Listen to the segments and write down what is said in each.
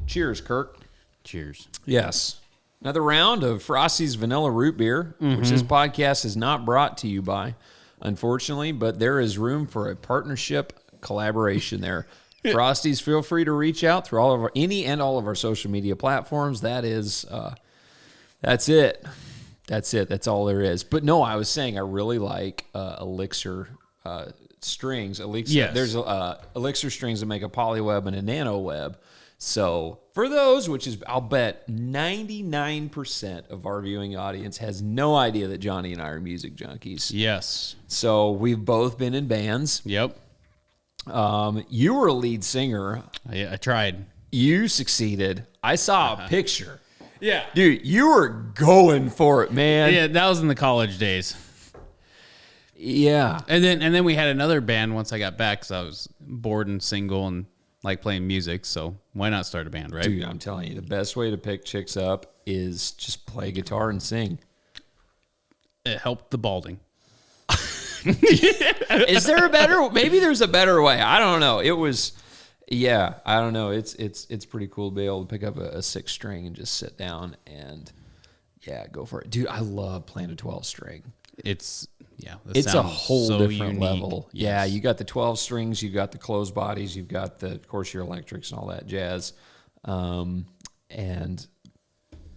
Cheers, Kirk. Cheers. Yes. Another round of Frosty's Vanilla Root Beer, which this podcast is not brought to you by, unfortunately, but there is room for a partnership collaboration there. Frosties, feel free to reach out through all of all of our social media platforms. That's it. That's all there is. But no, I was saying I really like Elixir strings. Yes. There's Elixir strings that make a polyweb and a nano web. So for those, which is, I'll bet 99% of our viewing audience has no idea that Johnny and I are music junkies. Yes. So we've both been in bands. Yep. You were a lead singer. I tried. You succeeded. I saw a picture. Yeah. Dude, you were going for it, man. Yeah, that was in the college days. Yeah. And then we had another band once I got back because I was bored and single and like playing music. So why not start a band, right? Dude, I'm telling you, the best way to pick chicks up is just play guitar and sing. It helped the balding. Is there a better? Maybe there's a better way. I don't know. It was, yeah. I don't know. It's pretty cool to be able to pick up a 6-string and just sit down and go for it, dude. I love playing a 12-string. It's a whole different unique. level. Yes. Yeah, you got the 12 strings, you got the closed bodies, you've got of course, your electrics and all that jazz. And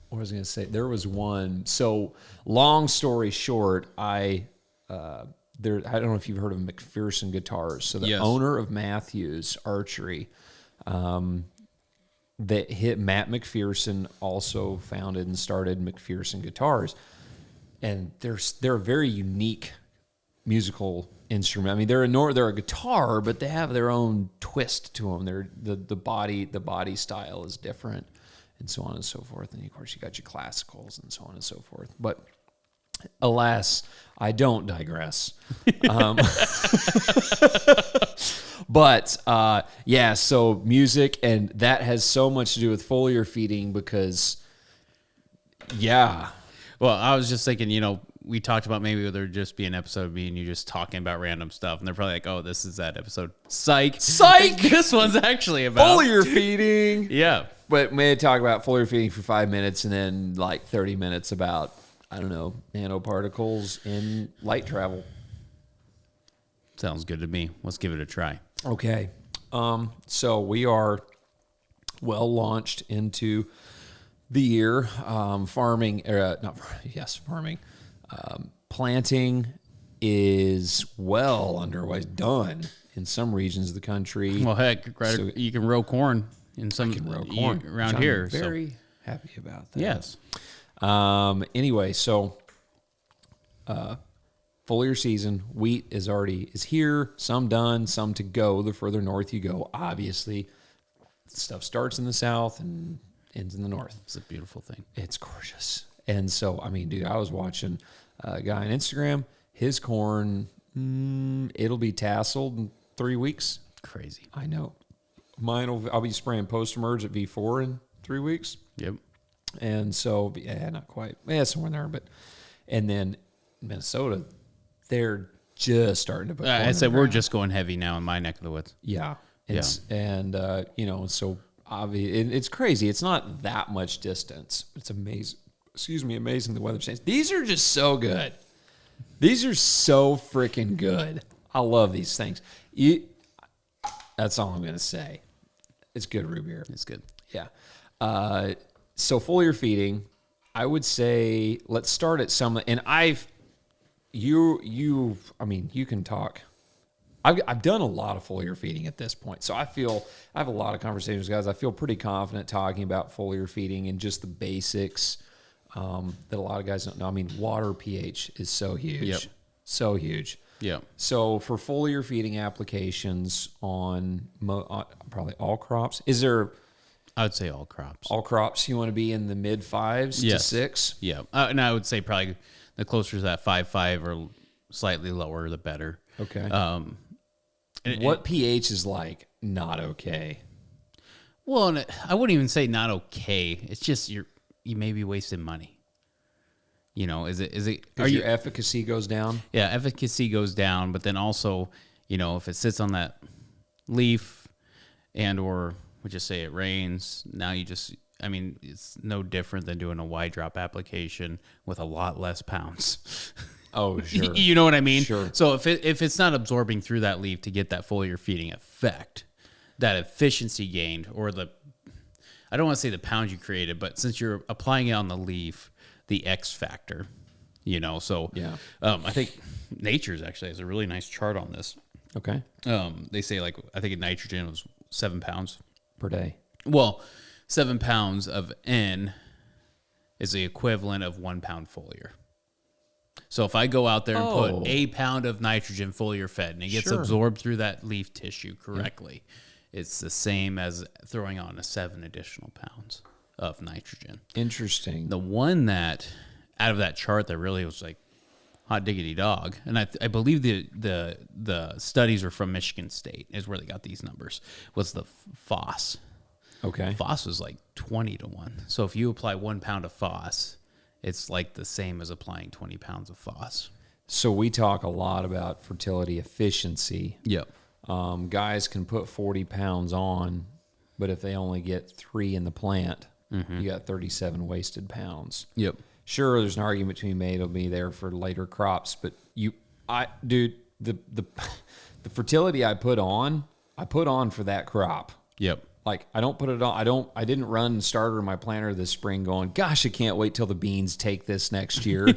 what was I going to say? There was one. So long story short, I don't know if you've heard of McPherson Guitars. So the owner of Matthews Archery, Matt McPherson also founded and started McPherson Guitars. And they're a very unique musical instrument. I mean, they're a guitar, but they have their own twist to them. The body style is different, and so on and so forth. And of course, you got your classicals and so on and so forth. But alas, I don't digress. So music, and that has so much to do with foliar feeding because, Well, I was just thinking, we talked about maybe there would just be an episode of me and you just talking about random stuff. And they're probably like, oh, this is that episode. Psych. This one's actually about foliar feeding. Yeah. But may talk about foliar feeding for 5 minutes and then like 30 minutes about, I don't know, nanoparticles in light travel. Sounds good to me. Let's give it a try. Okay. So we are well launched into the year. Farming. Planting is well underway, done in some regions of the country. Well, heck, you can row corn in some around here. I'm very happy about that. Yes. Anyway, so foliar season, wheat is here. Some done, some to go. The further north you go, obviously, stuff starts in the south and ends in the north. It's a beautiful thing. It's gorgeous. And so, I mean, dude, I was watching a guy on Instagram. His corn, it'll be tasseled in 3 weeks. Crazy. I know. I'll be spraying post-emerge at V4 in 3 weeks. Yep. And so, not quite. Yeah, somewhere in there. And then Minnesota, they're just starting to put corn I said in the we're ground. just going heavy now in my neck of the woods. Yeah. So obviously, it's crazy. It's not that much distance. It's amazing. Amazing the weather change. These are just so good. These are so freaking good. I love these things. That's all I'm going to say. It's good root beer. It's good. Yeah. So foliar feeding, I would say let's start at some, and you can talk. I've done a lot of foliar feeding at this point, so I have a lot of conversations with guys. I feel pretty confident talking about foliar feeding and just the basics that a lot of guys don't know. I mean, water pH is so huge, so huge. Yeah. So for foliar feeding applications on probably all crops, is there? I would say all crops. All crops, you want to be in the mid 5s to 6? Yeah. And I would say probably the closer to that 5.5 or slightly lower, the better. Okay. What pH is like not okay? Well, and I wouldn't even say not okay. It's just you may be wasting money. Is it? Because your efficacy goes down? Yeah, efficacy goes down, but then also, if it sits on that leaf and or just say it rains. Now it's no different than doing a wide drop application with a lot less pounds. Oh, sure. You know what I mean? Sure. So if it's not absorbing through that leaf to get that foliar feeding effect, that efficiency gained, or I don't want to say the pounds you created, but since you're applying it on the leaf, the X factor, so Yeah. I think Nature's actually has a really nice chart on this. Okay. They say I think nitrogen was 7 pounds Per day. Well, 7 pounds of N is the equivalent of 1 pound foliar. So if I go out there and put a pound of nitrogen foliar fed and it gets absorbed through that leaf tissue correctly, it's the same as throwing on 7 additional pounds of nitrogen. Interesting. The one that out of that chart that really was like hot diggity dog, and I believe the studies are from Michigan State is where they got these numbers, was the FOS. Okay. FOS was like 20 to 1. So if you apply 1 pound of FOS, it's like the same as applying 20 pounds of FOS. So we talk a lot about fertility efficiency. Yep. Guys can put 40 pounds on, but if they only get 3 in the plant, you got 37 wasted pounds. Yep. Sure, there's an argument to be made. It'll be there for later crops, but the fertility I put on for that crop. Yep. Like I don't put it on. I didn't run starter in my planter this spring going, gosh, I can't wait till the beans take this next year.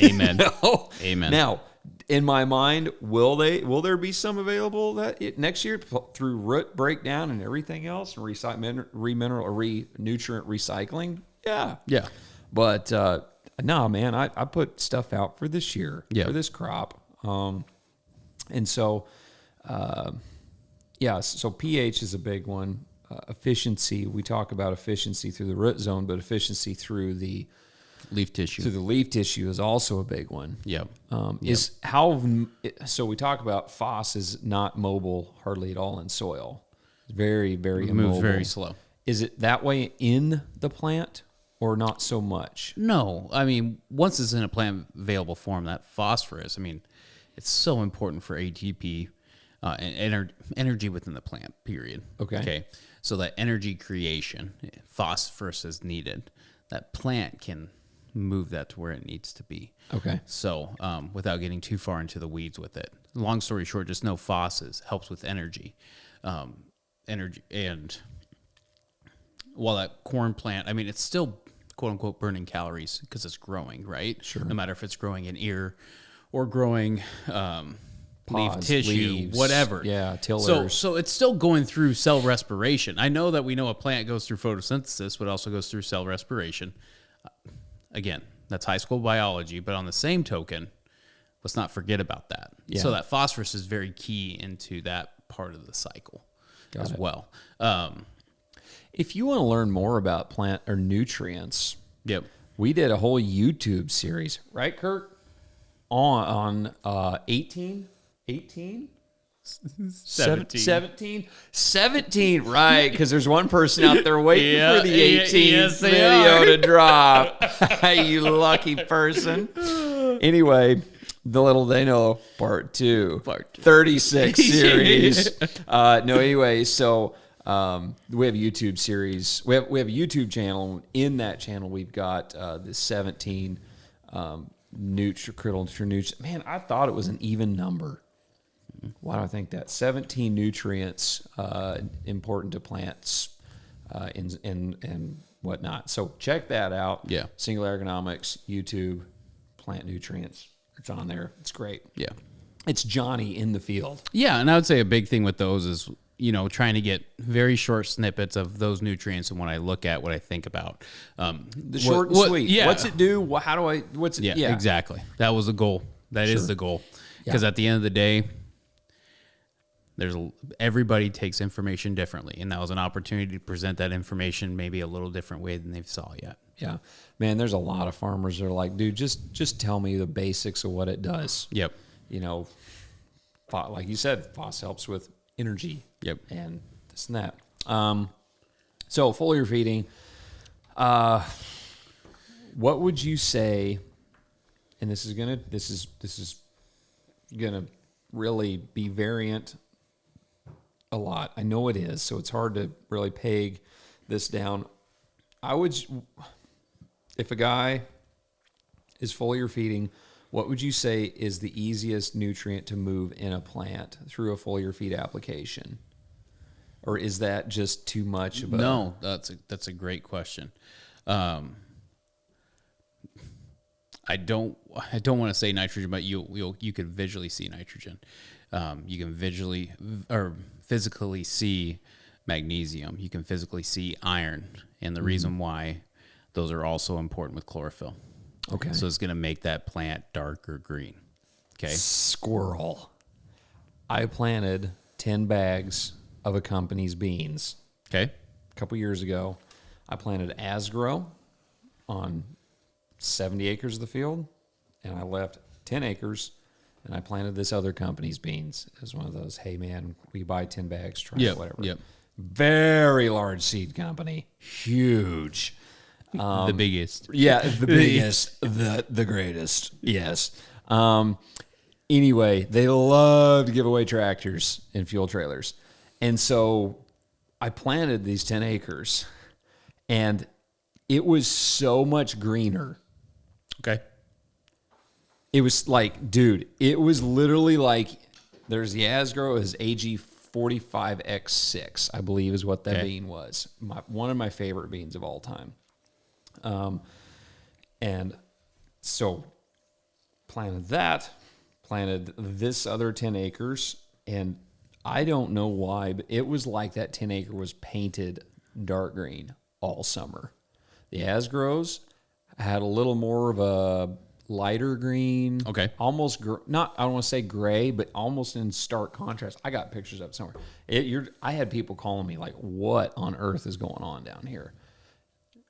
Amen. No. Amen. Now, in my mind, will there be some available next year through root breakdown and everything else and nutrient recycling? Yeah. Yeah. But no, man, I put stuff out for this year, for this crop. And so, so pH is a big one. Efficiency, we talk about efficiency through the root zone, but efficiency through the leaf tissue. through the leaf tissue is also a big one. Yep. So we talk about FOS is not mobile hardly at all in soil. It's very, very It immobile. moves very slow. Is it that way in the plant or not so much? No, I mean, once it's in a plant available form, that phosphorus, I mean, it's so important for ATP and energy within the plant, period. Okay. So that energy creation, phosphorus is needed. That plant can move that to where it needs to be. Okay. So without getting too far into the weeds with it. Long story short, just know phosphorus helps with energy. And while that corn plant, I mean, it's still quote unquote burning calories because it's growing, right? Sure. No matter if it's growing in ear or growing leaf Pods, tissue, leaves, whatever. Yeah, tillers. So it's still going through cell respiration. I know that we know a plant goes through photosynthesis, but also goes through cell respiration. Again, that's high school biology, but on the same token, let's not forget about that. Yeah. So that phosphorus is very key into that part of the cycle as well. If you want to learn more about plant or nutrients, Yep. we did a whole YouTube series, right, Kurt? On 18? 17, right, because there's one person out there waiting for the 18 video to drop. You lucky person. Anyway, the little they know, part two. 36 series. Anyway, so we have a YouTube series. We have a YouTube channel. In that channel, we've got the 17 critical nutrients. Man, I thought it was an even number. Why do I think that? 17 nutrients important to plants and whatnot. So check that out. Yeah. Singular Ergonomics, YouTube, plant nutrients. It's on there. It's great. Yeah. It's Johnny in the field. Yeah, and I would say a big thing with those is, trying to get very short snippets of those nutrients and when I look at what I think about. The short and sweet. Yeah. What's it do? What's it? Yeah, exactly. That was the goal. That is the goal. Because at the end of the day, everybody takes information differently, and that was an opportunity to present that information maybe a little different way than they saw yet. Yeah, man. There's a lot of farmers that are like, dude, just tell me the basics of what it does. Yep. Like you said, FOS helps with energy. Yep. And this and that. So foliar feeding. What would you say? And this is gonna really be variant a lot. I know it is, so it's hard to really peg this down. I would, if a guy is foliar feeding, what would you say is the easiest nutrient to move in a plant through a foliar feed application? Or is that just too much of a... No, that's a great question. I don't want to say nitrogen, but you can visually see nitrogen. You can visually or physically see magnesium. You can physically see iron, and the reason why those are also important with chlorophyll. Okay. So it's going to make that plant darker green. Okay. Squirrel. I planted 10 bags of a company's beans. Okay. A couple years ago. I planted Asgrow on 70 acres of the field, and I left 10 acres, and I planted this other company's beans. It was one of those, hey, man, we buy 10 bags, try it, whatever. Yep. Very large seed company. Huge. The biggest. Yeah, the biggest, the greatest. Yes. Anyway, they love to give away tractors and fuel trailers. And so I planted these 10 acres, and it was so much greener. Okay. It was like, dude, it was literally like, there's the Asgrow is AG45X6, I believe is what that bean was. One of my favorite beans of all time. And so planted this other 10 acres, and I don't know why, but it was like that 10 acre was painted dark green all summer. The Asgrows had a little more of a lighter green. Okay. Almost, not, I don't want to say gray, but almost in stark contrast. I got pictures of it somewhere. I had people calling me like, what on earth is going on down here?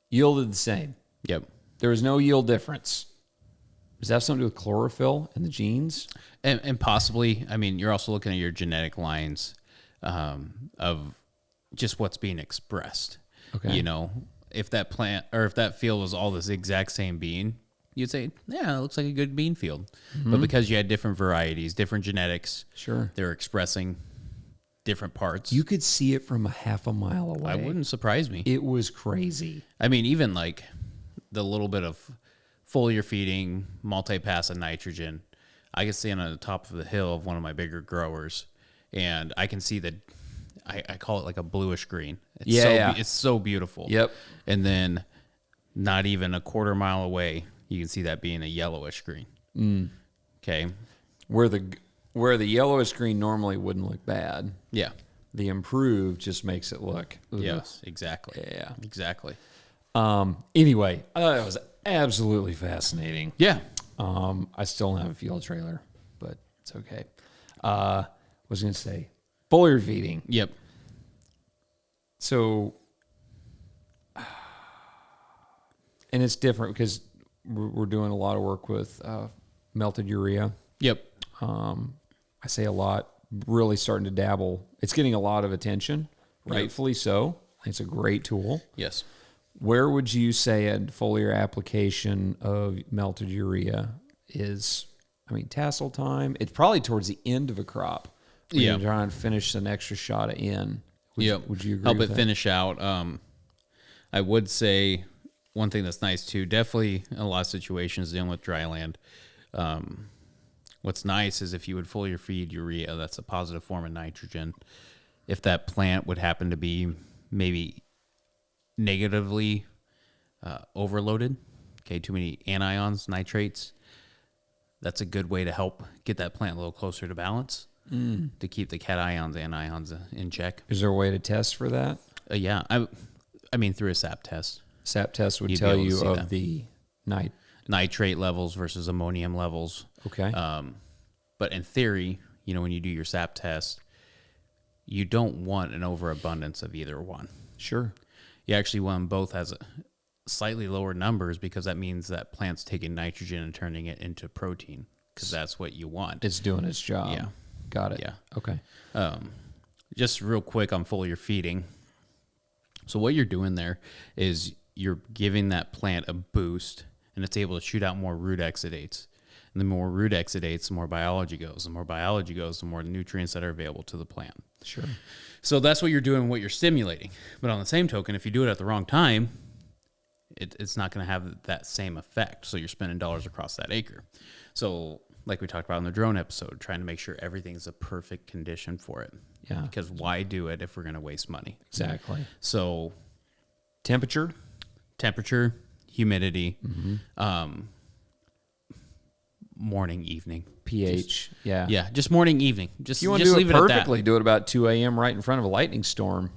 Yielded the same. Yep. There was no yield difference. Does that have something to do with chlorophyll and the genes? And possibly, I mean, you're also looking at your genetic lines of just what's being expressed. Okay. You know, if that plant or if that field was all this exact same bean, you'd say, yeah, it looks like a good bean field. Mm-hmm. But because you had different varieties, different genetics, sure, they're expressing different parts. You could see it from a half a mile away. I wouldn't surprise me. It was crazy. I mean, even like the little bit of foliar feeding, multi-pass of nitrogen, I can stand on the top of the hill of one of my bigger growers, and I can see that I call it like a bluish green. It's so beautiful. Yep. And then not even a quarter mile away, you can see that being a yellowish green. Mm. Okay. Where the yellowish green normally wouldn't look bad. Yeah. The improved just makes it look. Ugh. Yes, exactly. Yeah. Exactly. Anyway, it was absolutely fascinating. Yeah. I still don't have a field trailer, but it's okay. Was going to say foliar feeding. Yep. So, and it's different because we're doing a lot of work with melted urea. Yep. I say a lot, really starting to dabble. It's getting a lot of attention, rightfully so. It's a great tool. Yes. Where would you say a foliar application of melted urea is? I mean, tassel time. It's probably towards the end of a crop. Yeah. You're trying to finish an extra shot of in. Would you agree Help with it that? finish out. I would say one thing that's nice too, definitely in a lot of situations dealing with dry land. What's nice is if you would foliar feed urea, that's a positive form of nitrogen. If that plant would happen to be maybe negatively overloaded, okay, too many anions, nitrates, that's a good way to help get that plant a little closer to balance to keep the cations, anions in check. Is there a way to test for that? Yeah, I mean through a SAP test. SAP test would You'd tell be able to you see of that. the Nitrate levels versus ammonium levels. Okay. But in theory, you know, when you do your SAP test, you don't want an overabundance of either one. Sure. You actually want them both as slightly lower numbers because that means that plant's taking nitrogen and turning it into protein because that's what you want. It's doing its job. Yeah. Got it. Yeah. Okay. Just real quick on foliar feeding. So what you're doing there is you're giving that plant a boost and it's able to shoot out more root exudates. And the more root exudates, the more biology goes. The more biology goes, the more nutrients that are available to the plant. Sure. So that's what you're doing, what you're stimulating. But on the same token, if you do it at the wrong time, it's not going to have that same effect. So you're spending dollars across that acre. So like we talked about in the drone episode, trying to make sure everything's a perfect condition for it. Yeah. Because why do it if we're going to waste money? Exactly. So temperature, humidity, morning, evening. pH. Yeah, just morning, evening. Just you want just to do leave it perfectly, at that. do it about 2 a.m. right in front of a lightning storm.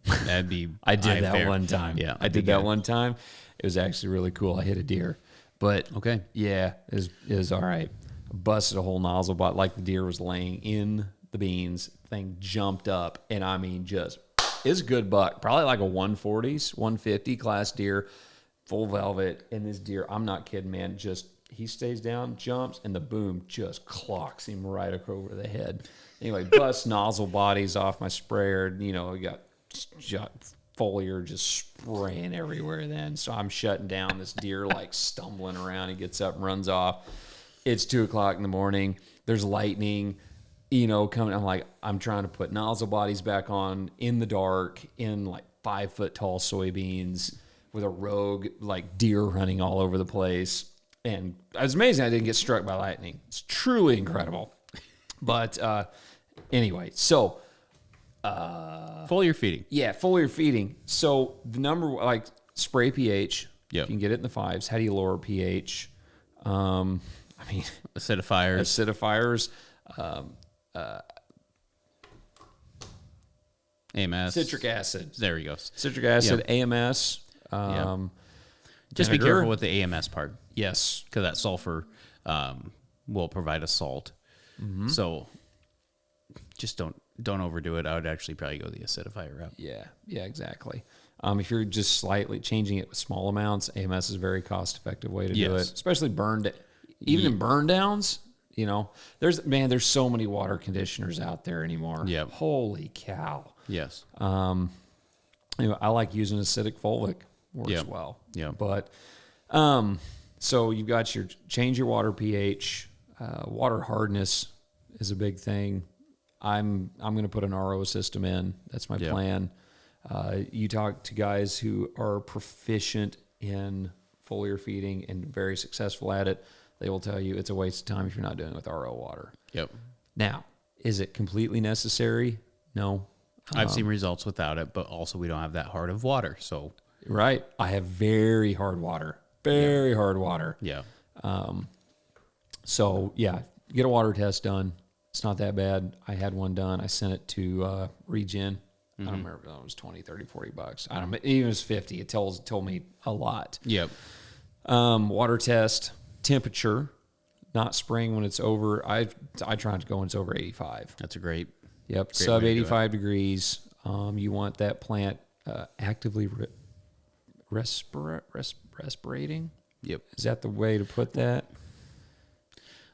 That'd be I did that fair. one time. Yeah, I did that one time. It was actually really cool. I hit a deer. But okay. Yeah, it was all right. Busted a whole nozzle, but like the deer was laying in the beans, thing jumped up, and I mean just it's a good buck. Probably like a 140s, 150 class deer, full velvet. And this deer, I'm not kidding, man, just he stays down, jumps, and the boom just clocks him right over the head. Anyway, bust nozzle bodies off my sprayer. You know, we got foliar just spraying everywhere then. So I'm shutting down. This deer like stumbling around. He gets up and runs off. It's 2 o'clock in the morning. There's lightning, you know, coming. I'm trying to put nozzle bodies back on in the dark in like 5 foot tall soybeans with a rogue like deer running all over the place. And it was amazing I didn't get struck by lightning. It's truly incredible. But anyway, so foliar feeding. Yeah, foliar feeding. So the number, like spray pH, Yep. you can get it in the 5s. How do you lower pH? I mean, acidifiers, AMS, citric acid. There he goes. Citric acid, Yep. AMS. Just be vinegar. careful with the AMS part. Yes. Because that sulfur will provide a salt. So just don't overdo it. I would actually probably go the acidifier route. Yeah, exactly. If you're just slightly changing it with small amounts, AMS is a very cost-effective way to do it, especially even in burn downs. You know, there's so many water conditioners out there anymore. Yeah. Holy cow. Yes. Anyway, I like using acidic fulvic. Works well. Yeah. But so you've got change your water pH. Water hardness is a big thing. I'm going to put an RO system in. That's my plan. You talk to guys who are proficient in foliar feeding and very successful at it. They will tell you it's a waste of time if you're not doing it with RO water. Yep. Now, is it completely necessary? No. I've seen results without it, but also we don't have that hard of water. So Right. I have very hard water. Very hard water. yeah. So, yeah, get a water test done. It's not that bad. I had one done. I sent it to Regen. I don't remember if it was 20, 30, 40 bucks. I don't know. Even if it was 50. It told me a lot. Yep. Water test, temperature, not spraying when it's over. I try not to go when it's over 85. That's a great. Yep, Great sub way to do 85 degrees. You want that plant actively respirating. Yep. Is that the way to put that?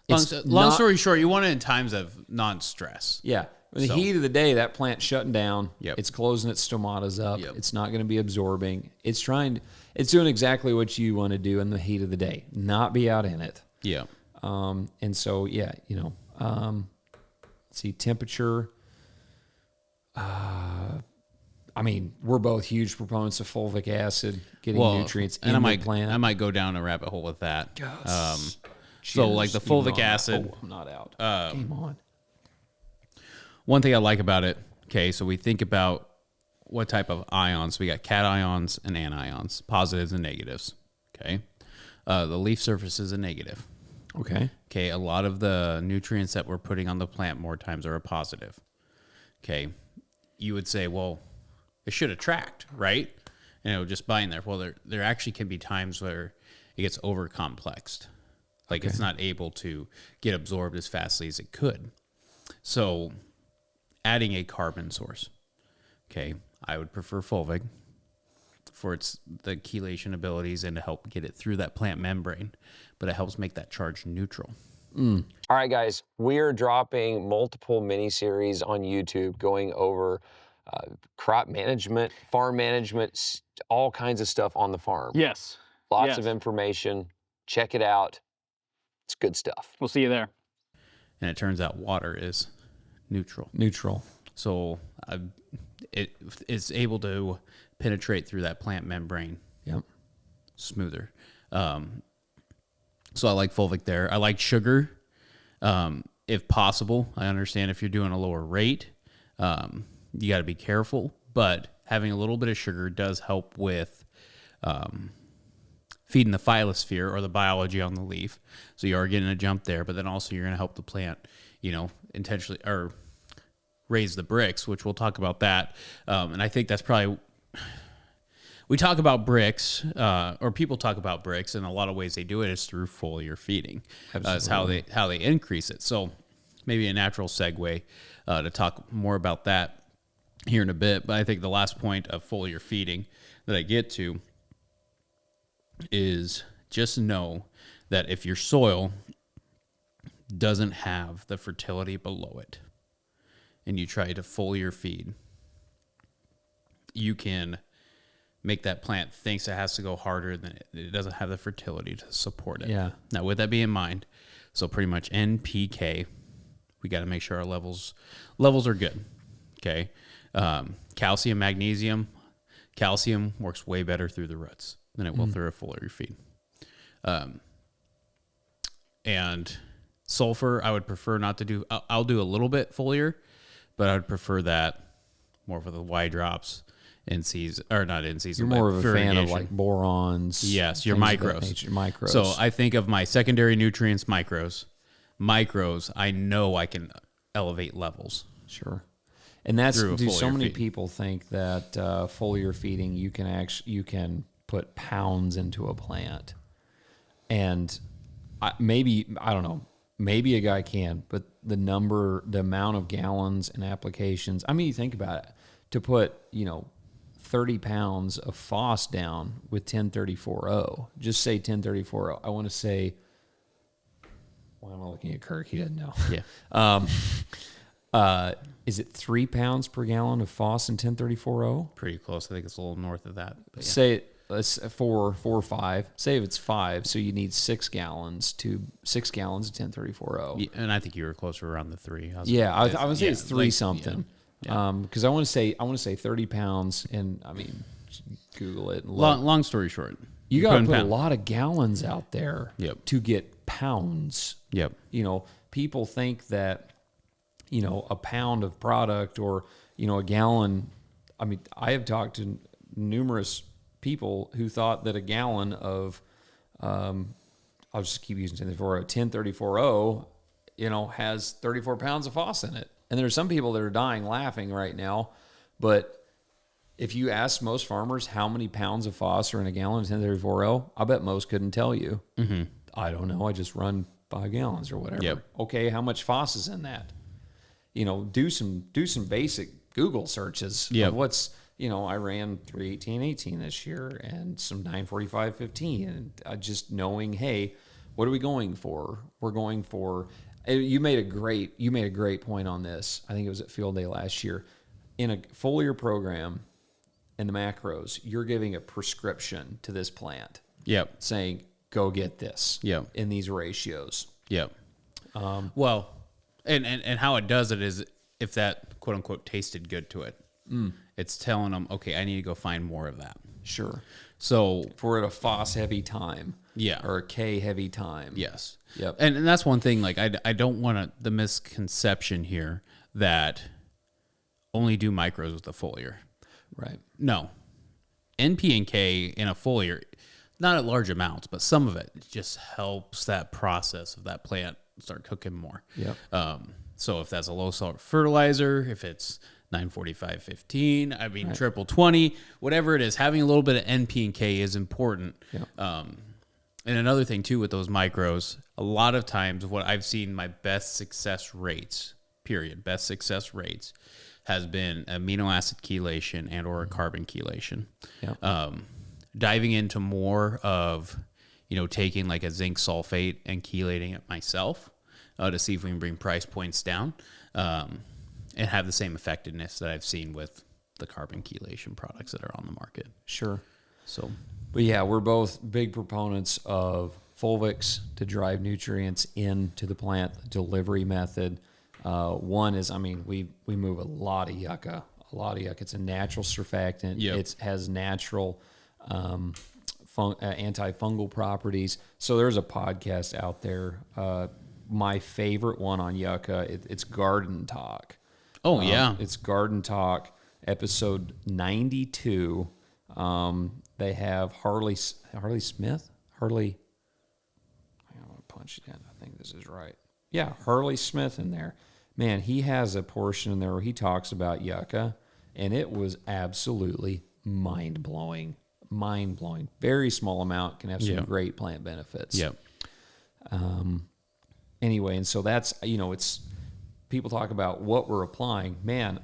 Long story short, you want it in times of non-stress. Yeah. In the heat of the day, that plant's shutting down. Yep. It's closing its stomatas up. Yep. It's not going to be absorbing. It's doing exactly what you want to do in the heat of the day, not be out in it. Yeah. And so, yeah, you know, let's see, temperature. I mean, we're both huge proponents of fulvic acid, getting nutrients in the plant. I might go down a rabbit hole with that. Yes. So like the fulvic acid. I'm not out. Game on. One thing I like about it, okay, so we think about what type of ions. We got cations and anions, positives and negatives, okay? The leaf surface is a negative. Okay. Okay, a lot of the nutrients that we're putting on the plant more times are a positive. Okay, you would say, well, it should attract, right? And it would just bind there. Well, there actually can be times where it gets over-complexed. Like it's not able to get absorbed as fastly as it could. So adding a carbon source. Okay, I would prefer fulvic for the chelation abilities and to help get it through that plant membrane, but it helps make that charge neutral. All right, guys, we're dropping multiple mini-series on YouTube going over crop management, farm management, all kinds of stuff on the farm. Yes. Lots of information. Check it out. It's good stuff. We'll see you there. And it turns out water is neutral. So it's able to penetrate through that plant membrane. Yep. Smoother. So I like fulvic there. I like sugar. If possible, I understand if you're doing a lower rate, you got to be careful. But having a little bit of sugar does help with feeding the phyllosphere or the biology on the leaf. So you are getting a jump there, but then also you're going to help the plant, intentionally or raise the bricks, which we'll talk about that. And I think that's probably, we talk about bricks, or people talk about bricks, and a lot of ways they do it is through foliar feeding. That's how they increase it. So maybe a natural segue to talk more about that here in a bit. But I think the last point of foliar feeding that I get to is just know that if your soil doesn't have the fertility below it and you try to foliar feed, you can make that plant thinks it has to go harder than it doesn't have the fertility to support it. Yeah. Now, with that being in mind, so pretty much NPK, we got to make sure our levels are good. Okay. Calcium, magnesium. Calcium works way better through the roots than it will through a foliar feed. And sulfur, I would prefer not to do. I'll do a little bit foliar, but I would prefer that more for the Y drops. In season or not in season. You're more of a fan of like borons. Yes, your micros. Micros. So I think of my secondary nutrients, micros. Micros, I know I can elevate levels. Sure. And that's so many feed. people think that foliar feeding you can put pounds into a plant, and I don't know, maybe a guy can, but the amount of gallons and applications. I mean, you think about it, to put 30 pounds of FOS down with 1034O. Just say 1034O. I want to say. Why am I looking at Kirk? He doesn't know. Yeah. Is it 3 pounds per gallon of FOS in 1034O? Pretty close. I think it's a little north of that. But yeah. Say let's 4 or 5. Say if it's 5, so you need 6 gallons of 1034O. Yeah, and I think you were closer around the 3. I would say it's 3 something. Yeah. Because I want to say 30 pounds, and I mean, Google it. Long story short, you got to put a lot of gallons out there to get pounds. Yep. People think that a pound of product or a gallon. I mean, I have talked to numerous people who thought that a gallon of I'll just keep using 1034O, has 34 pounds of FOS in it. And there's some people that are dying laughing right now, but if you ask most farmers how many pounds of FOS are in a gallon of 1034O, I bet most couldn't tell you. Mm-hmm. I don't know. I just run 5 gallons or whatever. Yep. Okay, how much FOS is in that? Do some basic Google searches. Yep. Of what's I ran 318.18 this year and some 945.15, and just knowing, hey, what are we going for? We're going for. You made a great point on this. I think it was at Field Day last year. In a foliar program, in the macros, you're giving a prescription to this plant. Yep. Saying, go get this. Yep. In these ratios. Yep. Well, and how it does it is if that quote unquote tasted good to it, it's telling them, okay, I need to go find more of that. Sure. So for a FOS heavy time. Yeah. Or a K heavy time. Yes. Yep. And that's one thing, like I don't want the misconception here that only do micros with the foliar. Right. No. NP and K in a foliar, not at large amounts, but some of it just helps that process of that plant start cooking more. Yep. So if that's a low salt fertilizer, if it's 945.15, I mean, triple 20, whatever it is, having a little bit of NP and K is important. Yep. And another thing too with those micros, a lot of times what I've seen my best success rates, has been amino acid chelation and or a carbon chelation. Yep. Diving into more of, taking like a zinc sulfate and chelating it myself to see if we can bring price points down and have the same effectiveness that I've seen with the carbon chelation products that are on the market. Sure. So, but yeah, we're both big proponents of fulvics to drive nutrients into the plant, delivery method. One is, we move a lot of yucca. It's a natural surfactant. Yep. It has natural antifungal properties. So there's a podcast out there. My favorite one on yucca, it's Garden Talk. Oh, yeah. It's Garden Talk, episode 92. They have Harley Smith. I'm going to punch it in. I think this is right. Yeah, Harley Smith in there. Man, he has a portion in there where he talks about yucca, and it was absolutely mind-blowing. Mind-blowing. Very small amount, can have some great plant benefits. Yep. Anyway, and so that's, it's, people talk about what we're applying. Man,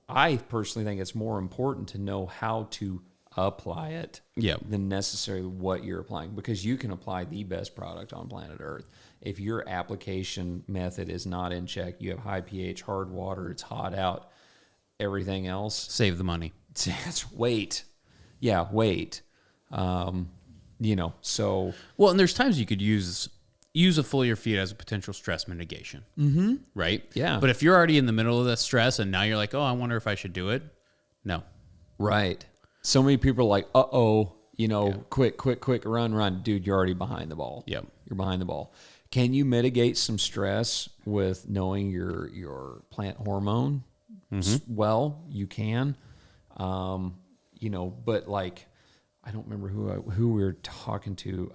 I personally think it's more important to know how to apply it than necessarily what you're applying, because you can apply the best product on planet Earth. If your application method is not in check, you have high pH, hard water, it's hot out, everything else. Save the money. Wait. Yeah, wait. So. Well, and there's times you could use a foliar feed as a potential stress mitigation. Mm-hmm. Right? Yeah. But if you're already in the middle of that stress and now you're like, oh, I wonder if I should do it. No. Right. So many people are like, quick, run. Dude, you're already behind the ball. Yep. You're behind the ball. Can you mitigate some stress with knowing your plant hormone? Mm-hmm. Well, you can. But like, I don't remember who we were talking to,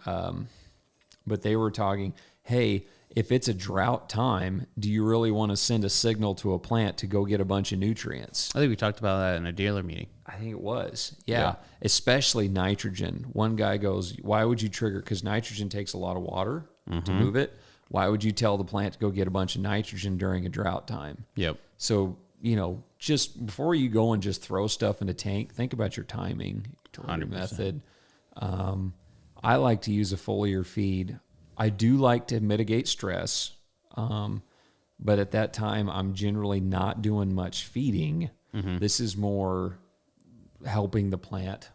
but they were talking, hey, if it's a drought time, do you really want to send a signal to a plant to go get a bunch of nutrients? I think we talked about that in a dealer meeting. I think it was. Yeah. Especially nitrogen. One guy goes, why would you trigger? Because nitrogen takes a lot of water to move it. Why would you tell the plant to go get a bunch of nitrogen during a drought time? Yep. So, just before you go and just throw stuff in the tank, think about your timing, delivery 100%. method. I like to use a foliar feed. I do like to mitigate stress, but at that time, I'm generally not doing much feeding. Mm-hmm. This is more helping the plant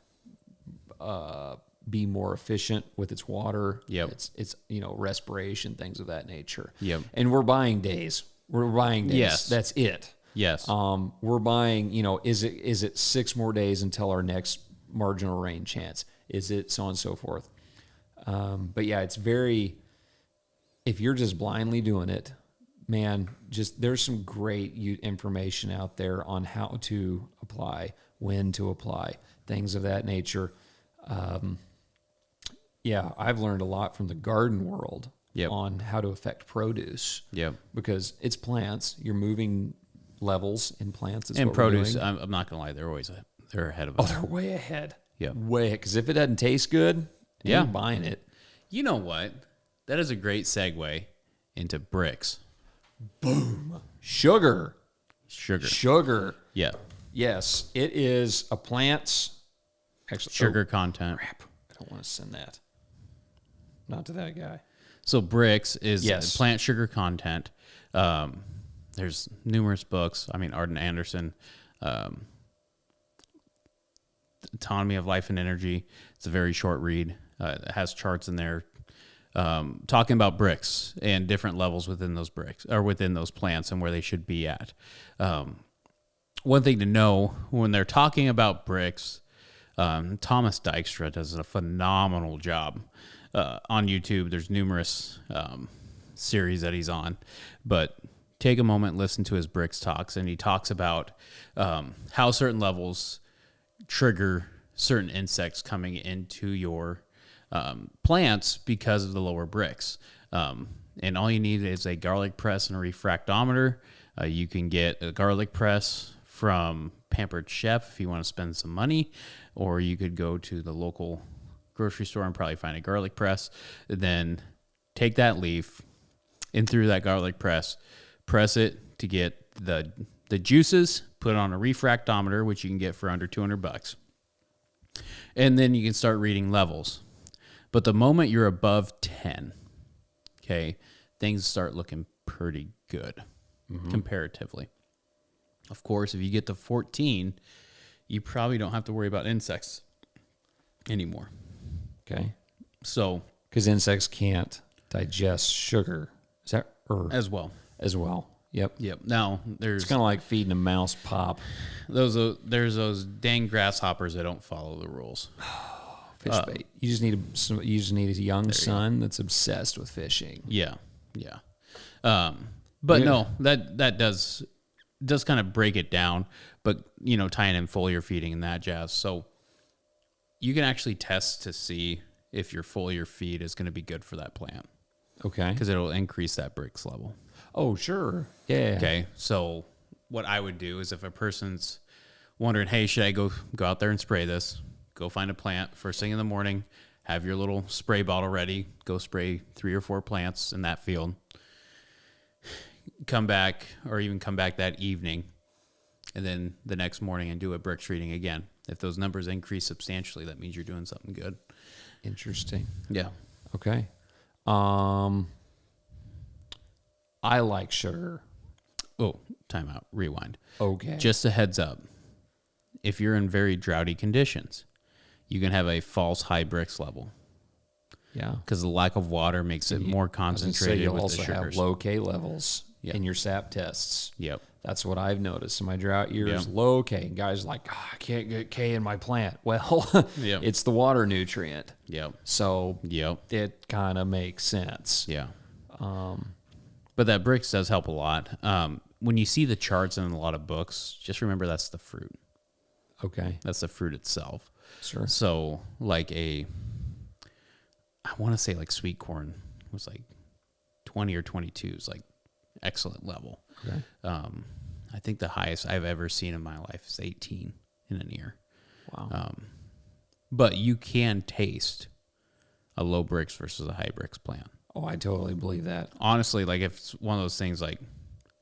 be more efficient with its water. Yep. It's respiration, things of that nature. Yep. And we're buying days. Yes. That's it. Yes. We're buying, is it 6 more days until our next marginal rain chance? Is it so on and so forth? But yeah, it's if you're just blindly doing it, man, there's some great information out there on how to apply, when to apply, things of that nature. I've learned a lot from the garden world on how to affect produce. Yeah. Because it's plants, you're moving levels in plants. And produce, I'm not going to lie, they're ahead of us. Oh, they're way ahead. Yeah. Way ahead. Because if it doesn't taste good, you're buying it. You know what? That is a great segue into bricks. Boom. Sugar. Yeah. Yes, it is a plant's sugar content. Crap. I don't want to send that. Not to that guy. So bricks is plant sugar content. There's numerous books. Arden Anderson, Autonomy of Life and Energy. It's a very short read. It has charts in there talking about bricks and different levels within those bricks or within those plants and where they should be at. One thing to know when they're talking about bricks, Thomas Dykstra does a phenomenal job on YouTube. There's numerous series that he's on, but take a moment, listen to his bricks talks, and he talks about how certain levels trigger certain insects coming into your plants because of the lower bricks. And all you need is a garlic press and a refractometer. You can get a garlic press from Pampered Chef if you want to spend some money, or you could go to the local grocery store and probably find a garlic press. Then take that leaf in through that garlic press it to get the juices, put it on a refractometer, which you can get for under $200. And then you can start reading levels. But the moment you're above 10, okay, things start looking pretty good comparatively. Of course, if you get to 14, you probably don't have to worry about insects anymore. Okay. So Because insects can't digest sugar. Is that as well? As well. Yep. Yep. Now It's kind of like feeding a mouse pop. there's those dang grasshoppers that don't follow the rules. Fish bait. You just need a young son that's obsessed with fishing. Yeah. But no, that does kind of break it down. But tying in foliar feeding and that jazz, so you can actually test to see if your foliar feed is going to be good for that plant. Okay. Because it'll increase that Brix level. Oh, sure. Yeah. Okay. So what I would do is if a person's wondering, hey, should I go out there and spray this? Go find a plant first thing in the morning, have your little spray bottle ready, go spray 3 or 4 plants in that field. Come back that evening, and then the next morning and do a Brix reading again. If those numbers increase substantially, that means you're doing something good. Interesting. Yeah. Okay. I like sugar. Oh, time out. Rewind. Okay. Just a heads up. If you're in very droughty conditions, you can have a false high Brix level. Yeah. Because the lack of water makes it more concentrated you'll with also the sugars. have low K levels in your sap tests. Yep. That's what I've noticed in my drought years. Yep. Low K. Guys are like, I can't get K in my plant. Well, it's the water nutrient. Yep. So Yep. it kind of makes sense. Yeah. But that Brix does help a lot. When you see the charts in a lot of books, just remember that's the fruit. Okay. That's the fruit itself. Sure. So like I want to say like sweet corn was like 20 or 22 is like excellent level. Okay. I think the highest I've ever seen in my life is 18 in an ear. Wow. But you can taste a low Brix versus a high Brix plant. Oh, I totally believe that. Honestly, like if it's one of those things, like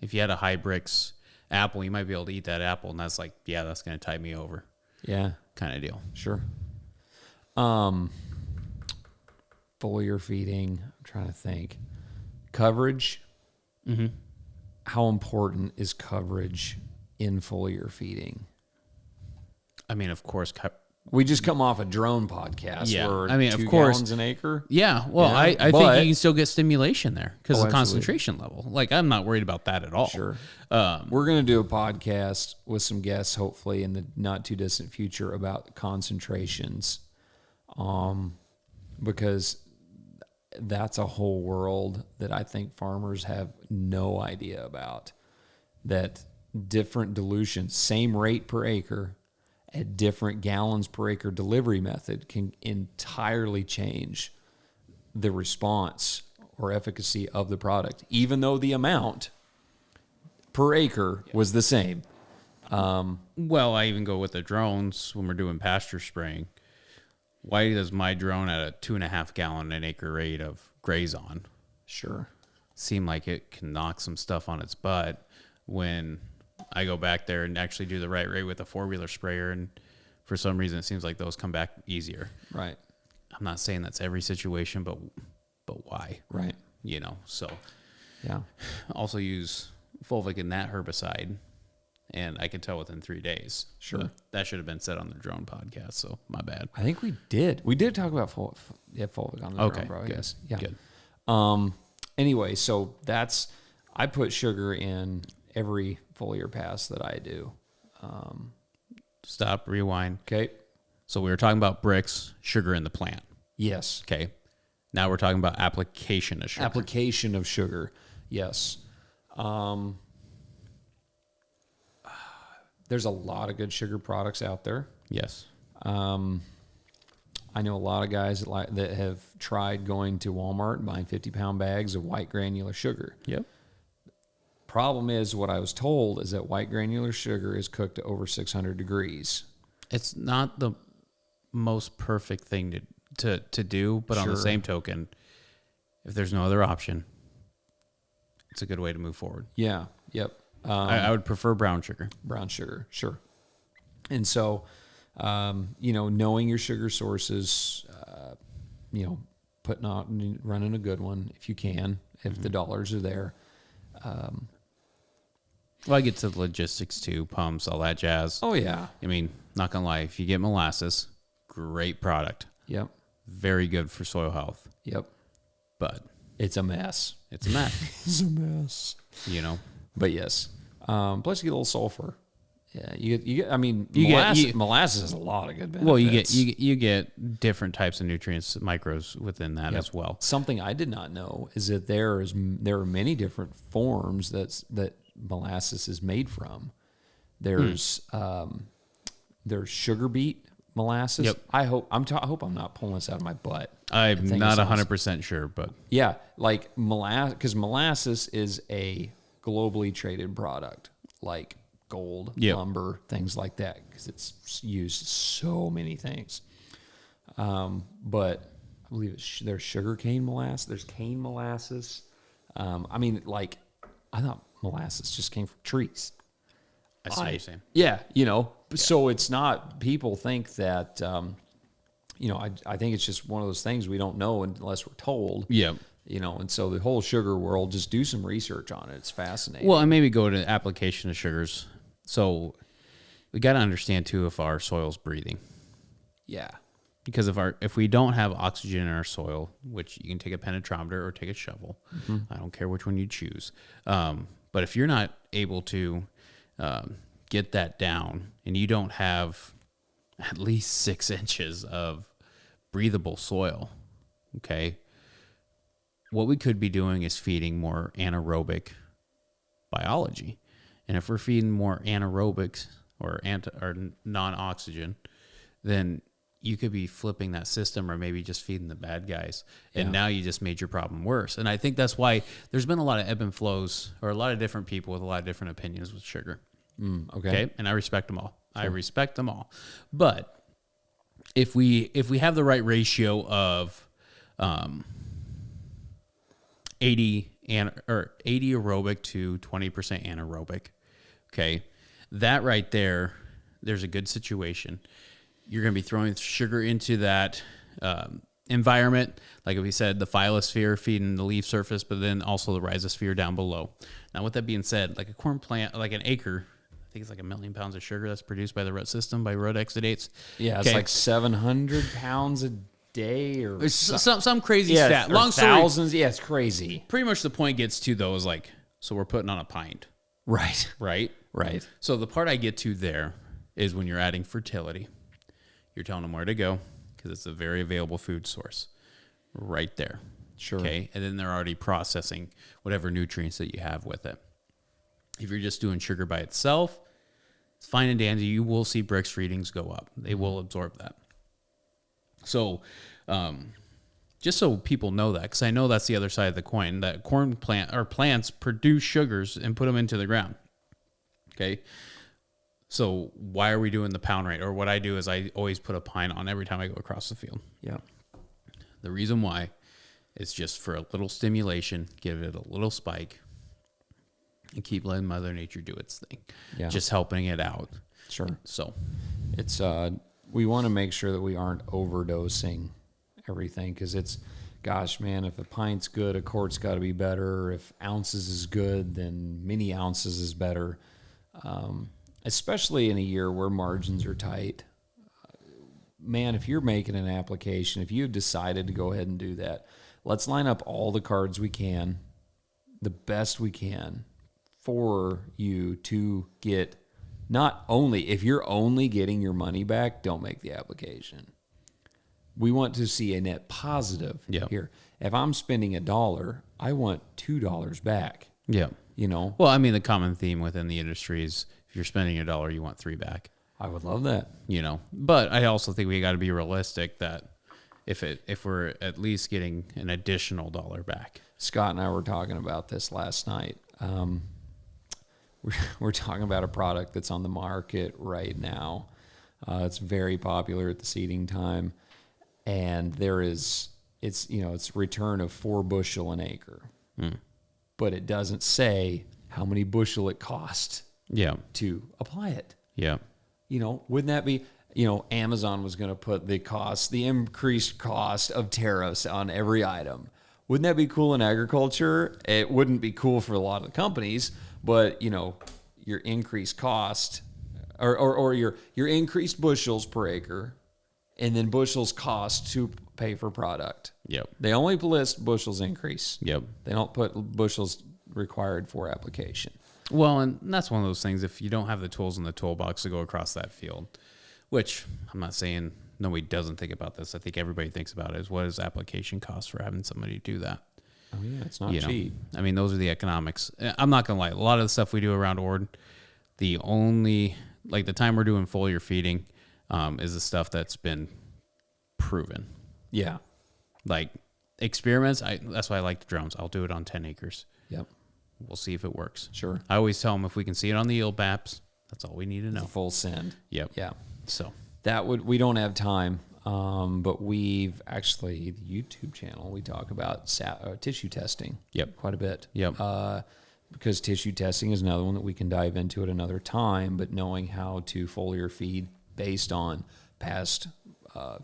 if you had a high Brix apple, you might be able to eat that apple, and that's like, yeah, that's going to tide me over. Yeah. Kind of deal. Sure. Foliar feeding. I'm trying to think. Coverage. Mm-hmm. How important is coverage in foliar feeding? I mean, of course. We just come off a drone podcast. Yeah. Where I mean, 2 of course. gallons an acre. Yeah. Well, Yeah, I but- think you can still get stimulation there because of the absolutely. concentration level. Like, I'm not worried about that at all. Sure. We're going to do a podcast with some guests, hopefully in the not too distant future, about concentrations, because that's a whole world that I think farmers have no idea about. That different dilutions, same rate per acre, at different gallons per acre delivery method can entirely change the response or efficacy of the product, even though the amount per acre was the same. Well, I even go with the drones when we're doing pasture spraying. Why does my drone at a 2.5 gallon an acre rate of graze on Sure. seem like it can knock some stuff on its butt when I go back there and actually do the right rate with a 4-wheeler sprayer, and for some reason it seems like those come back easier. Right. I'm not saying that's every situation, but why? Right. So Yeah. also use fulvic in that herbicide, and I can tell within 3 days. Sure. But that should have been said on the drone podcast, so my bad. I think we did. We did talk about fulvic on the Okay, drone, bro, I good, guess. Yeah. good. Anyway, so I put sugar in every foliar pass that I do. Stop, rewind. Okay. So we were talking about Brix, sugar in the plant. Yes. Okay. Now we're talking about application of sugar. Application of sugar. Yes. There's a lot of good sugar products out there. Yes. I know a lot of guys that have tried going to Walmart and buying 50-pound bags of white granular sugar. Yep. Problem is, what I was told is that white granular sugar is cooked to over 600 degrees. It's not the most perfect thing to do, but on the Sure. same token, if there's no other option, it's a good way to move forward. Yeah. Yep. I would prefer brown sugar. Brown sugar. Sure. And so, knowing your sugar sources, running a good one if you can, if the dollars are there. Well, I get to the logistics too, pumps, all that jazz. Oh, yeah. I mean, not gonna lie, if you get molasses, great product. Yep. very good for soil health, Yep. but It's a mess. it's a mess. It's a mess. You know, But yes. Plus you get a little sulfur. Yeah, you get. I mean, You get- molasses has a lot of good benefits. well, you get different types of nutrients, micros within that as well. Something I did not know is that there are many different forms that molasses is made from. There's sugar beet molasses. Yep. I hope I'm not pulling this out of my butt. I'm think not it sounds- 100% sure, but Yeah, like because molasses is a globally traded product, like gold, Yep. lumber, things like that, because it's used so many things. But I believe there's sugar cane molasses. There's cane molasses. I mean, like, I thought molasses just came from trees. I see what you're saying. Yeah, so it's not, people think that, I think it's just one of those things we don't know unless we're told. Yeah. And so the whole sugar world, just do some research on it. It's fascinating. Well, and maybe go to application of sugars. So we got to understand too if our soil's breathing, yeah. because if we don't have oxygen in our soil, which you can take a penetrometer or take a shovel, I don't care which one you choose. But if you're not able to get that down, and you don't have at least 6 inches of breathable soil, okay, what we could be doing is feeding more anaerobic biology. And if we're feeding more anaerobics or non-oxygen, then you could be flipping that system, or maybe just feeding the bad guys. And now you just made your problem worse. And I think that's why there's been a lot of ebb and flows, or a lot of different people with a lot of different opinions with sugar. Okay. And I respect them all. I respect them all. But if we have the right ratio of 80 aerobic to 20% anaerobic, okay, that right there, there's a good situation. You're going to be throwing sugar into that environment, like we said, the phyllosphere feeding the leaf surface, but then also the rhizosphere down below. Now, with that being said, like a corn plant, like an acre, I think it's like 1 million pounds of sugar that's produced by the root system, by root exudates. Yeah, it's like 700 pounds a day, or It's some crazy stat. Long story. Thousands. Yeah, it's crazy. Pretty much the point gets to, though, is like, so we're putting on a pint, Right. right? Right. So the part I get to there is when you're adding fertility, you're telling them where to go, because it's a very available food source right there. Sure. Okay. And then they're already processing whatever nutrients that you have with it. If you're just doing sugar by itself, it's fine and dandy. You will see Brix readings go up. They will absorb that. So, just so people know that, because I know that's the other side of the coin, that corn plant or plants produce sugars and put them into the ground. Okay. So why are we doing the pound rate? Or what I do is I always put a pint on every time I go across the field. Yeah. The reason why is just for a little stimulation, give it a little spike, and keep letting Mother Nature do its thing. Yeah. Just helping it out. Sure. So It's we want to make sure that we aren't overdosing everything, because it's, gosh, man, if a pint's good, a quart's got to be better. If ounces is good, then many ounces is better. Especially in a year where margins are tight. Man, if you're making an application, if you've decided to go ahead and do that, let's line up all the cards we can, the best we can, for you to get, not only, if you're only getting your money back, don't make the application. We want to see a net positive here. If I'm spending $1, I want $2 back. yeah. Well, I mean, the common theme within the industry is if you're spending $1, you want 3 back. I would love that. But I also think we got to be realistic that if we're at least getting an additional $1 back. Scott and I were talking about this last night. We're talking about a product that's on the market right now. It's very popular at the seeding time, and it's return of 4 bushel an acre, but it doesn't say how many bushel it costs to apply it. Yeah. Wouldn't that be, Amazon was going to put the increased cost of tariffs on every item. Wouldn't that be cool in agriculture? It wouldn't be cool for a lot of the companies, but your increased cost or your increased bushels per acre and then bushels cost to pay for product. Yep. They only list bushels increase. Yep. They don't put bushels required for application. Well, and that's one of those things. If you don't have the tools in the toolbox to go across that field, which I'm not saying nobody doesn't think about this. I think everybody thinks about it. Is what is application cost for having somebody do that? Oh yeah, it's not cheap. I mean, those are the economics. I'm not gonna lie. A lot of the stuff we do around Ord, the time we're doing foliar feeding, is the stuff that's been proven. Yeah. Like experiments. That's why I like the drones. I'll do it on 10 acres. Yep. We'll see if it works. Sure. I always tell them if we can see it on the yield maps, that's all we need to know. It's a full send. Yep. Yeah. So we don't have time, but we've actually, the YouTube channel, we talk about tissue testing. Yep. Quite a bit. Yep. Because tissue testing is another one that we can dive into at another time, but knowing how to foliar feed based on past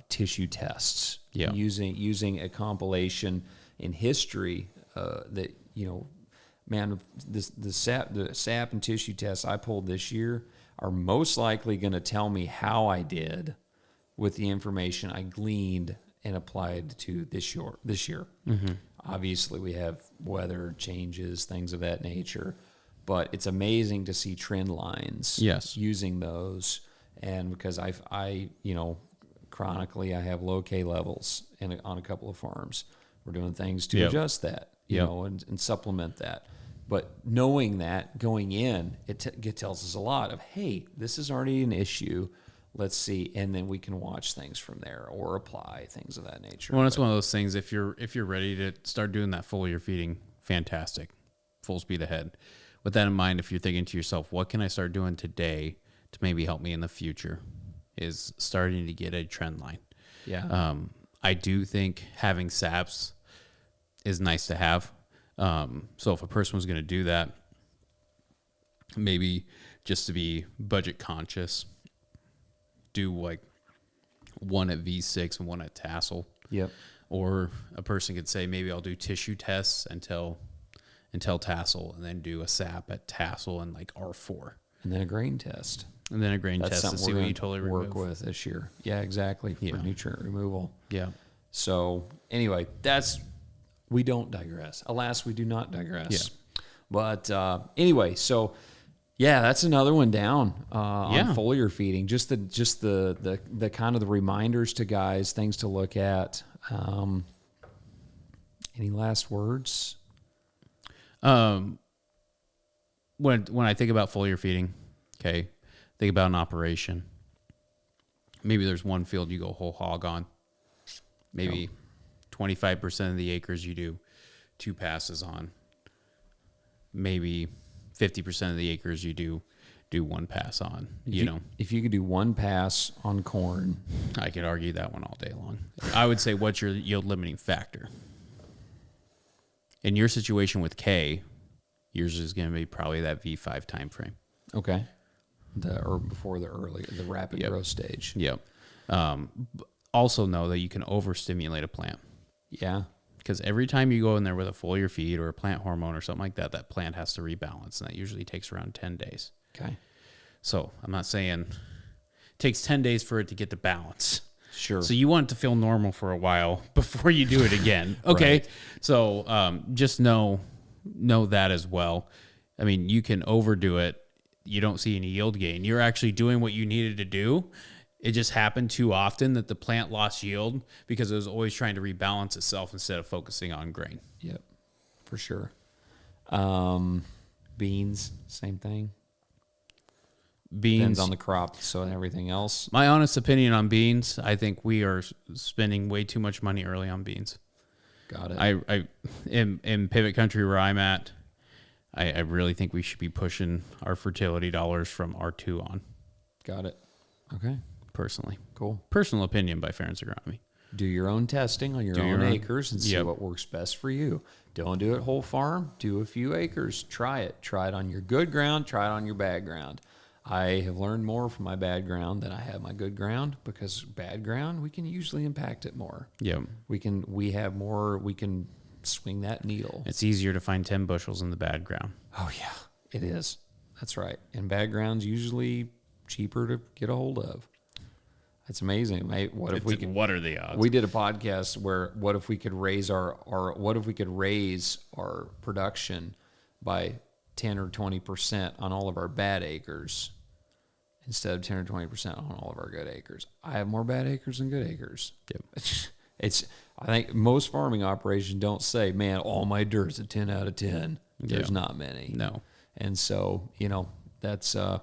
tissue tests. Yeah. Using a compilation in history that, man, the sap and tissue tests I pulled this year are most likely going to tell me how I did with the information I gleaned and applied to this year. Mm-hmm. Obviously, we have weather changes, things of that nature, but it's amazing to see trend lines. Yes. Using those, and because I chronically I have low K levels on a couple of farms. We're doing things to adjust that, and supplement that. But knowing that going in, it tells us a lot of, hey, this is already an issue. Let's see, and then we can watch things from there or apply things of that nature. Well, it's one of those things. If you're ready to start doing that foliar feeding, fantastic, full speed ahead. With that in mind, if you're thinking to yourself, what can I start doing today to maybe help me in the future, is starting to get a trend line. Yeah. I do think having SAPs is nice to have. So if a person was going to do that, maybe just to be budget conscious, do like one at V6 and one at tassel. Yep. Or a person could say, maybe I'll do tissue tests until tassel, and then do a SAP at tassel and like R4. And then a grain test. And then a grain That's test to see what you totally work with this year. Yeah, exactly. For nutrient removal. Yeah. So anyway, we don't digress. Alas, we do not digress. Yeah. But anyway, so yeah, that's another one down on foliar feeding. Just the kind of the reminders to guys, things to look at. Any last words? When I think about foliar feeding, okay, think about an operation. Maybe there's one field you go whole hog on. Maybe 25% of the acres you do 2 passes on. Maybe 50% of the acres you do 1 pass on. If you could do 1 pass on corn, I could argue that one all day long. I would say, what's your yield limiting factor? In your situation with K, yours is going to be probably that V5 time frame. Okay. Or before the rapid growth stage. Yep. Also know that you can overstimulate a plant. Yeah. Because every time you go in there with a foliar feed or a plant hormone or something like that, that plant has to rebalance, and that usually takes around 10 days. Okay. So I'm not saying it takes 10 days for it to get to balance. Sure. So you want it to feel normal for a while before you do it again. Okay. Right. So just know that as well. I mean, you can overdo it. You don't see any yield gain. You're actually doing what you needed to do. It just happened too often that the plant lost yield because it was always trying to rebalance itself instead of focusing on grain. Yep, for sure. Beans, same thing. Beans. Depends on the crop, so everything else. My honest opinion on beans, I think we are spending way too much money early on beans. Got it. I in pivot country where I'm at, I really think we should be pushing our fertility dollars from R2 on. Got it. Okay. Personally. Cool. Personal opinion by Ferentz Agronomy. Do your own testing on your own acres and see what works best for you. Don't do it whole farm. Do a few acres. Try it. Try it on your good ground. Try it on your bad ground. I have learned more from my bad ground than I have my good ground, because bad ground, we can usually impact it more. Yeah. We can swing that needle. It's easier to find 10 bushels in the bad ground. Oh yeah, it is. That's right. And bad ground's usually cheaper to get a hold of. It's amazing, mate. What if we could? What are the odds? We did a podcast where what if we could raise our production by 10 or 20% on all of our bad acres instead of 10 or 20% on all of our good acres. I have more bad acres than good acres. Yep. I think most farming operations don't say, man, all my dirt's a 10 out of 10. There's not many. No. And so, that's, I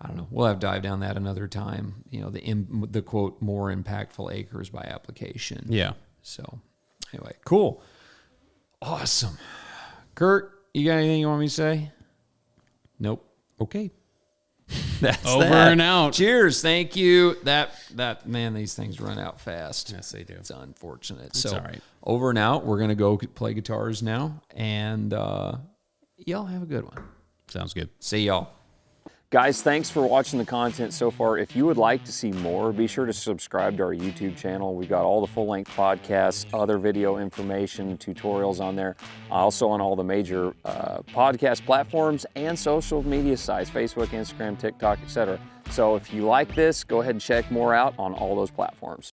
don't know. We'll have to dive down that another time. The quote, more impactful acres by application. Yeah. So anyway, cool. Awesome. Kurt, you got anything you want me to say? Nope. Okay. That's over that. And out. Cheers. Thank you. That man, these things run out fast. Yes, they do. It's unfortunate. It's so all right. Over and out. We're gonna go play guitars now, and y'all have a good one. Sounds good. See y'all. Guys, thanks for watching the content so far. If you would like to see more, be sure to subscribe to our YouTube channel. We've got all the full-length podcasts, other video information, tutorials on there. Also on all the major podcast platforms and social media sites, Facebook, Instagram, TikTok, etc. So if you like this, go ahead and check more out on all those platforms.